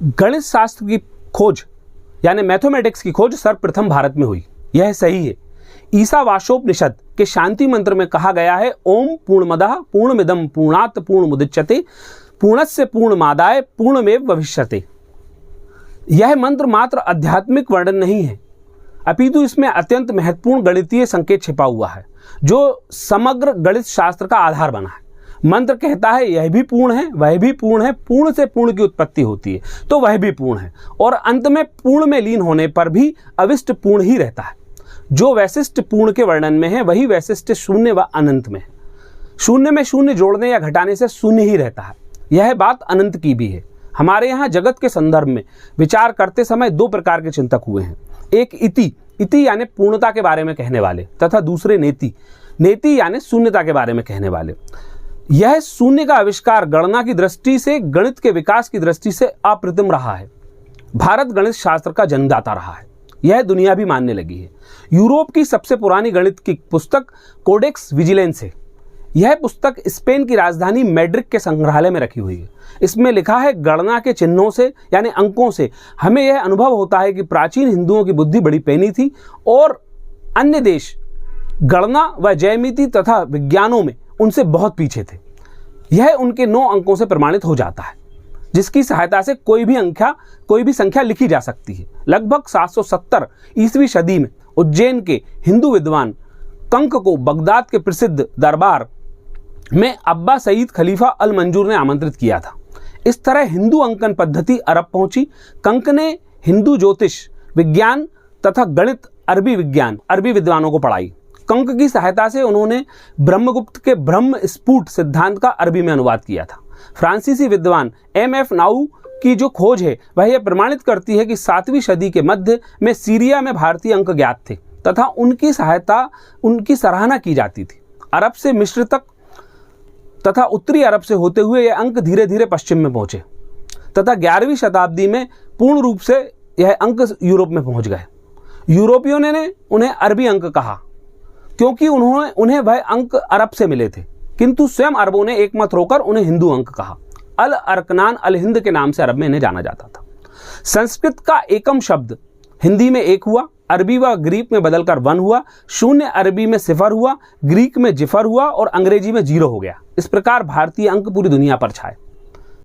गणित शास्त्र की खोज यानी मैथमेटिक्स की खोज सर्वप्रथम भारत में हुई, यह सही है। ईशावास्योपनिषद के शांति मंत्र में कहा गया है, ओम पूर्णमदः पूर्णमिदं पूर्णात् पूर्णमुदच्यते पूर्णस्य पूर्णमादाय पूर्णमेव भविष्यते। यह मंत्र मात्र आध्यात्मिक वर्णन नहीं है, अपितु इसमें अत्यंत महत्वपूर्ण गणितीय संकेत छिपा हुआ है जो समग्र गणित शास्त्र का आधार बना है। मंत्र कहता है यह भी पूर्ण है, वह भी पूर्ण है, पूर्ण से पूर्ण की उत्पत्ति होती है तो वह भी पूर्ण है, और अंत में पूर्ण में लीन होने पर भी अविष्ट पूर्ण ही रहता है। जो वैशिष्ट पूर्ण के वर्णन में है वही वैशिष्ट शून्य व अनंत में है। शून्य में शून्य जोड़ने या घटाने से शून्य ही रहता है। यह बात अनंत की भी है। हमारे यहाँ जगत के संदर्भ में विचार करते समय दो प्रकार के चिंतक हुए हैं, एक इति यानी पूर्णता के बारे में कहने वाले, तथा दूसरे नेति यानी शून्यता के बारे में कहने वाले। यह शून्य का आविष्कार गणना की दृष्टि से, गणित के विकास की दृष्टि से अप्रतिम रहा है। भारत गणित शास्त्र का जन्मदाता रहा है, यह दुनिया भी मानने लगी है। यूरोप की सबसे पुरानी गणित की पुस्तक कोडेक्स विजिलेंस है। यह पुस्तक स्पेन की राजधानी मैड्रिड के संग्रहालय में रखी हुई है। इसमें लिखा है, गणना के चिन्हों से यानी अंकों से हमें यह अनुभव होता है कि प्राचीन हिंदुओं की बुद्धि बड़ी पैनी थी और अन्य देश गणना व ज्यामिति तथा विज्ञानों में उनसे बहुत पीछे थे। यह उनके 9 अंकों से प्रमाणित हो जाता है, जिसकी सहायता से कोई भी संख्या लिखी जा सकती है। लगभग 770 ईस्वी सदी में उज्जैन के हिंदू विद्वान कंक को बगदाद के प्रसिद्ध दरबार में अब्बा सईद खलीफा अल मंजूर ने आमंत्रित किया था। इस तरह हिंदू अंकन पद्धति अरब पहुंची। कंक ने हिंदू ज्योतिष विज्ञान तथा गणित अरबी विद्वानों को पढ़ाई। कंक की सहायता से उन्होंने ब्रह्मगुप्त के ब्रह्म स्फुट सिद्धांत का अरबी में अनुवाद किया था। फ्रांसीसी विद्वान M.F. नाउ की जो खोज है वह यह प्रमाणित करती है कि 7वीं सदी के मध्य में सीरिया में भारतीय अंक ज्ञात थे तथा उनकी सराहना की जाती थी। अरब से मिस्र तक तथा उत्तरी अरब से होते हुए यह अंक धीरे धीरे पश्चिम में पहुंचे तथा 11वीं शताब्दी में पूर्ण रूप से यह अंक यूरोप में पहुंच गए। यूरोपियों ने उन्हें अरबी अंक कहा क्योंकि उन्हें वह अंक अरब से मिले थे, किंतु स्वयं अरबों ने एकमत होकर उन्हें हिंदू अंक कहा। अल अरकनान अल हिंद के नाम से अरब में इन्हें जाना जाता था। संस्कृत का एकम शब्द हिंदी में एक हुआ, अरबी व ग्रीक में बदलकर 1 हुआ, शून्य अरबी में सिफर हुआ, ग्रीक में जिफर हुआ और अंग्रेजी में 0 हो गया। इस प्रकार भारतीय अंक पूरी दुनिया पर छाए।